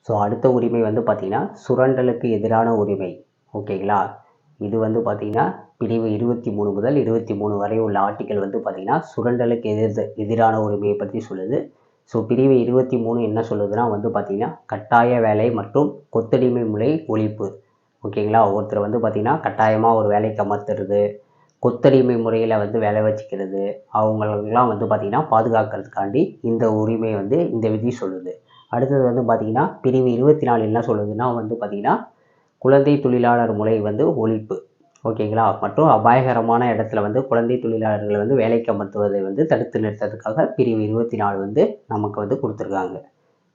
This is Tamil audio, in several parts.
ஸோ அடுத்த உரிமை வந்து பார்த்திங்கன்னா சுரண்டலுக்கு எதிரான உரிமை. ஓகேங்களா? இது வந்து பார்த்திங்கன்னா பிரிவு 23 முதல் 23 வரை உள்ள ஆர்டிக்கல் வந்து பார்த்திங்கன்னா சுரண்டலுக்கு எதிரான உரிமையை பற்றி சொல்லுது. ஸோ பிரிவு 23 என்ன சொல்லுதுன்னா வந்து பார்த்திங்கன்னா கட்டாய வேலை மற்றும் கொத்தடிமை முறை ஒழிப்பு. ஓகேங்களா? ஒருத்தர் வந்து பார்த்திங்கன்னா கட்டாயமாக ஒரு வேலைக்கு அமர்த்துறது, கொத்தடிமை முறையில் வந்து வேலை வச்சுக்கிறது, அவங்களெல்லாம் வந்து பார்த்திங்கன்னா பாதுகாக்கிறதுக்காண்டி இந்த உரிமை வந்து இந்த விதி சொல்லுது. அடுத்தது வந்து பார்த்திங்கன்னா பிரிவு 24 என்ன சொல்லுதுன்னா வந்து பார்த்திங்கன்னா குழந்தை தொழிலாளர் முறை வந்து ஒழிப்பு. ஓகேங்களா? மற்றும் அபாயகரமான இடத்துல வந்து குழந்தை தொழிலாளர்களை வந்து வேலைக்கு அமர்த்துவதை வந்து தடுத்து நிறுத்துறதுக்காக பிரிவு 24 வந்து நமக்கு வந்து கொடுத்துருக்காங்க.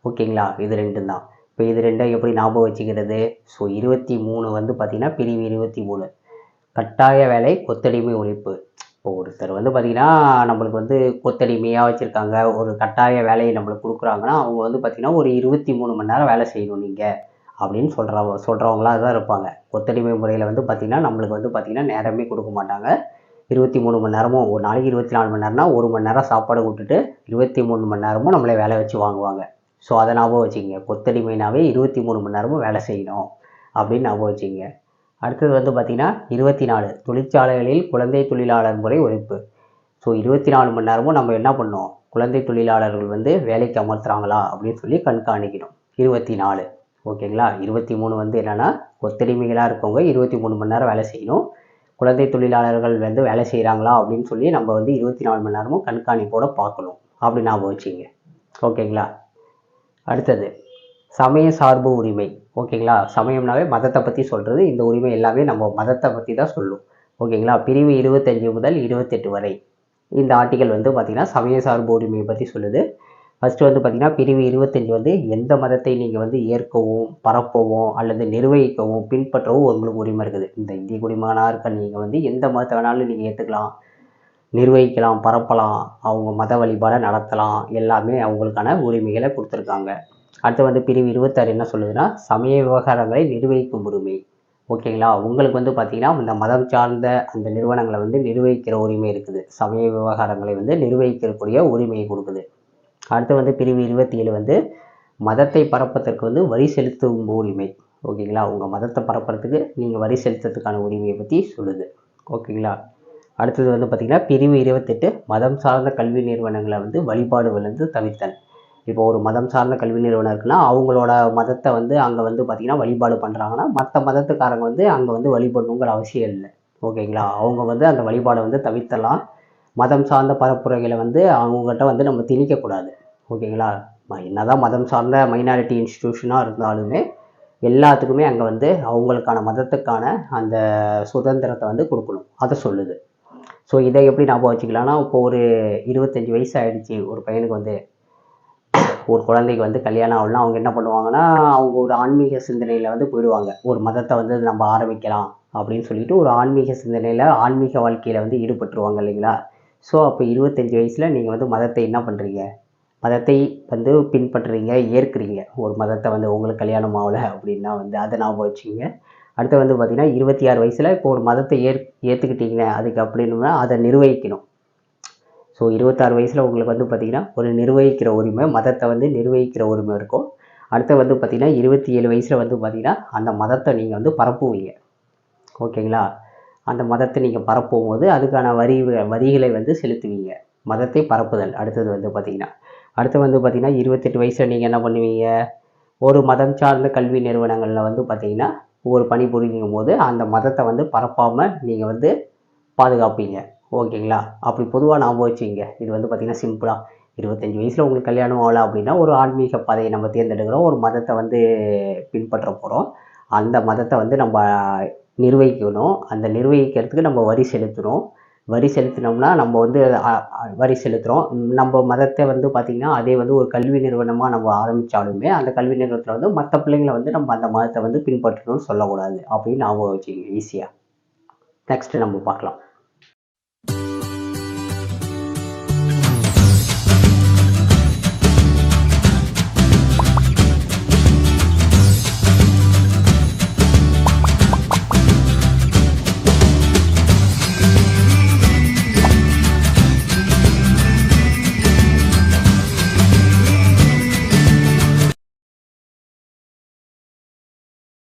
ஓகேங்களா? இது ரெண்டும் தான். இப்போ இது ரெண்டும் எப்படி ஞாபகம் வச்சுக்கிறது? ஸோ 23 வந்து பார்த்திங்கன்னா பிரிவு 23 கட்டாய வேலை கொத்தடிமை ஒழிப்பு. இப்போ ஒருத்தர் வந்து பார்த்திங்கன்னா நம்மளுக்கு வந்து கொத்தடிமையாக வச்சுருக்காங்க, ஒரு கட்டாய வேலையை நம்மளுக்கு கொடுக்குறாங்கன்னா அவங்க வந்து பார்த்திங்கன்னா ஒரு 23 மணி நேரம் வேலை செய்யணும் நீங்கள் அப்படின்னு சொல்கிறவங்களாக தான் இருப்பாங்க. கொத்தடிமை முறையில் வந்து பார்த்திங்கன்னா நம்மளுக்கு வந்து பார்த்திங்கன்னா நேரமே கொடுக்க மாட்டாங்க. 23 மணி நேரமும் ஒரு நாளைக்கு 24 மணி நேரம்னா 1 மணி நேரம் சாப்பாடு விட்டுட்டு 23 மணி நேரமும் நம்மளை வேலை வச்சு வாங்குவாங்க. ஸோ அதை ஞாபகம் வச்சுக்கங்க. கொத்தடிமைனாவே 23 மணி நேரமும் வேலை செய்யணும் அப்படின்னு ஞாபகம் வச்சுக்கங்க. அடுத்தது வந்து பார்த்திங்கன்னா 24 தொழிற்சாலைகளில் குழந்தை தொழிலாளர் முறை ஒழிப்பு. ஸோ 24 மணி நேரமும் நம்ம என்ன பண்ணோம்? குழந்தை தொழிலாளர்கள் வந்து வேலைக்கு அமர்த்துறாங்களா அப்படின்னு சொல்லி கண்காணிக்கணும். 24 ஓகேங்களா? 23 வந்து என்னென்னா கொத்தடிமைகளாக இருக்கவங்க 23 மணி நேரம் வேலை செய்யணும். குழந்தை தொழிலாளர்கள் வந்து வேலை செய்கிறாங்களா அப்படின்னு சொல்லி நம்ம வந்து 24 மணி நேரமும் கண்காணிப்போடு பார்க்கணும் அப்படி ஞாபகம் வச்சுங்க. ஓகேங்களா? அடுத்தது சமய சார்பு உரிமை. ஓகேங்களா? சமயம்னாவே மதத்தை பற்றி சொல்கிறது. இந்த உரிமை எல்லாமே நம்ம மதத்தை பற்றி தான் சொல்லும். ஓகேங்களா? பிரிவு 25 முதல் 28 வரை இந்த ஆர்டிக்கல் வந்து பார்த்திங்கன்னா சமய சார்பு உரிமையை பற்றி சொல்லுது. ஃபஸ்ட்டு வந்து பார்த்திங்கன்னா பிரிவு 25 வந்து எந்த மதத்தை நீங்கள் வந்து ஏற்கவும் பரப்பவும் அல்லது நிர்வகிக்கவும் பின்பற்றவும் உங்களுக்கு உரிமை இருக்குது. இந்த இந்திய குடிமகனாக இருக்க நீங்கள் வந்து எந்த மதத்தை வேணாலும் நீங்கள் ஏற்றுக்கலாம், நிர்வகிக்கலாம், பரப்பலாம், அவங்க மத வழிபாடை நடத்தலாம், எல்லாமே அவங்களுக்கான உரிமைகளை கொடுத்துருக்காங்க. அடுத்து வந்து பிரிவு 26 என்ன சொல்லுதுன்னா சமய விவகாரங்களை நிர்வகிக்கும் உரிமை. ஓகேங்களா? உங்களுக்கு வந்து பார்த்திங்கன்னா இந்த மதம் சார்ந்த அந்த நிறுவனங்களை வந்து நிர்வகிக்கிற உரிமை இருக்குது. சமய விவகாரங்களை வந்து நிர்வகிக்கக்கூடிய உரிமையை கொடுக்குது. அடுத்து வந்து பிரிவு 27 வந்து மதத்தை பரப்பதற்கு வந்து வரி செலுத்தும் உரிமை. ஓகேங்களா? உங்கள் மதத்தை பரப்புறதுக்கு நீங்கள் வரி செலுத்துறதுக்கான உரிமையை பற்றி சொல்லுது. ஓகேங்களா? அடுத்தது வந்து பார்த்திங்கன்னா பிரிவு 28 மதம் சார்ந்த கல்வி நிறுவனங்களை வந்து வழிபாடுகளிலிருந்து தவிர்த்தல். இப்போ ஒரு மதம் சார்ந்த கல்வி நிறுவனம் இருக்குன்னா அவங்களோட மதத்தை வந்து அங்கே வந்து பார்த்திங்கன்னா வழிபாடு பண்ணுறாங்கன்னா மற்ற மதத்துக்காரங்க வந்து அங்கே வந்து வழிபடணுங்கிற அவசியம் இல்லை. ஓகேங்களா? அவங்க வந்து அந்த வழிபாடை வந்து தவிர்த்தலாம். மதம் சார்ந்த பரப்புரைகளை வந்து அவங்ககிட்ட வந்து நம்ம திணிக்கக்கூடாது. ஓகேங்களா? என்னதான் மதம் சார்ந்த மைனாரிட்டி இன்ஸ்டிடியூஷனாக இருந்தாலுமே எல்லாத்துக்குமே அங்கே வந்து அவங்களுக்கான மதத்துக்கான அந்த சுதந்திரத்தை வந்து கொடுக்கணும். அதை சொல்லுது. ஸோ இதை எப்படி ஞாபகம் வச்சுக்கலாம்னா இப்போ ஒரு 25 வயசு ஆகிடுச்சு ஒரு பையனுக்கு வந்து ஒரு குழந்தைக்கு வந்து கல்யாணம் ஆகலாம். அவங்க என்ன பண்ணுவாங்கன்னா அவங்க ஒரு ஆன்மீக சிந்தனையில் வந்து போயிடுவாங்க. ஒரு மதத்தை வந்து நம்ம ஆரம்பிக்கலாம் அப்படின்னு சொல்லிட்டு ஒரு ஆன்மீக சிந்தனையில் ஆன்மீக வாழ்க்கையில் வந்து ஈடுபட்டுருவாங்க இல்லைங்களா? ஸோ அப்போ 25 வயசில் நீங்கள் வந்து மதத்தை என்ன பண்ணுறீங்க? மதத்தை வந்து பின்பற்றுறீங்க, ஏற்கிறீங்க. ஒரு மதத்தை வந்து உங்களுக்கு கல்யாணம் ஆகலை அப்படின்னா வந்து அதை ஞாபகம் வச்சுங்க. அடுத்து வந்து பார்த்திங்கன்னா 26 வயசில் இப்போ ஒரு மதத்தை ஏற்றுக்கிட்டீங்க அதுக்கு அப்படின்னா அதை நிர்வகிக்கணும். ஸோ 26 வயசில் உங்களுக்கு வந்து பார்த்திங்கன்னா ஒரு நிர்வகிக்கிற உரிமை, மதத்தை வந்து நிர்வகிக்கிற உரிமை இருக்கும். அடுத்து வந்து பார்த்திங்கன்னா 27 வயசில் வந்து பார்த்திங்கன்னா அந்த மதத்தை நீங்கள் வந்து பரப்புவீங்க. ஓகேங்களா? அந்த மதத்தை நீங்கள் பரப்பும் போது அதுக்கான வரிகளை வந்து செலுத்துவீங்க. மதத்தை பரப்புதல். அடுத்தது வந்து பார்த்திங்கன்னா அடுத்து வந்து பார்த்திங்கன்னா 28 வயசில் நீங்கள் என்ன பண்ணுவீங்க? ஒரு மதம் சார்ந்த கல்வி நிறுவனங்களில் வந்து பார்த்திங்கன்னா ஒரு பணிபுரியும் போது அந்த மதத்தை வந்து பரப்பாமல் நீங்கள் வந்து பாதுகாப்பீங்க. ஓகேங்களா? அப்படி பொதுவாக ஞாபகம் வச்சுங்க. இது வந்து பார்த்திங்கன்னா சிம்பிளாக 25 வயசில் உங்களுக்கு கல்யாணம் ஆகலை அப்படின்னா ஒரு ஆன்மீக பாதையை நம்ம தேர்ந்தெடுக்கிறோம். ஒரு மதத்தை வந்து பின்பற்ற போகிறோம். அந்த மதத்தை வந்து நம்ம நிர்வகிக்கணும். அந்த நிர்வகிக்கிறதுக்கு நம்ம வரி செலுத்தணும். வரி செலுத்தினோம்னா நம்ம வந்து வரி செலுத்துகிறோம். நம்ம மதத்தை வந்து பார்த்திங்கன்னா அதே வந்து ஒரு கல்வி நிறுவனமாக நம்ம ஆரம்பித்தாலுமே அந்த கல்வி நிறுவனத்தில் வந்து மற்ற பிள்ளைங்களை வந்து நம்ம அந்த மதத்தை வந்து பின்பற்றணும்னு சொல்லக்கூடாது அப்படின்னு ஞாபகம் வச்சுக்கோங்க ஈஸியாக. நெக்ஸ்ட்டு நம்ம பார்க்கலாம்.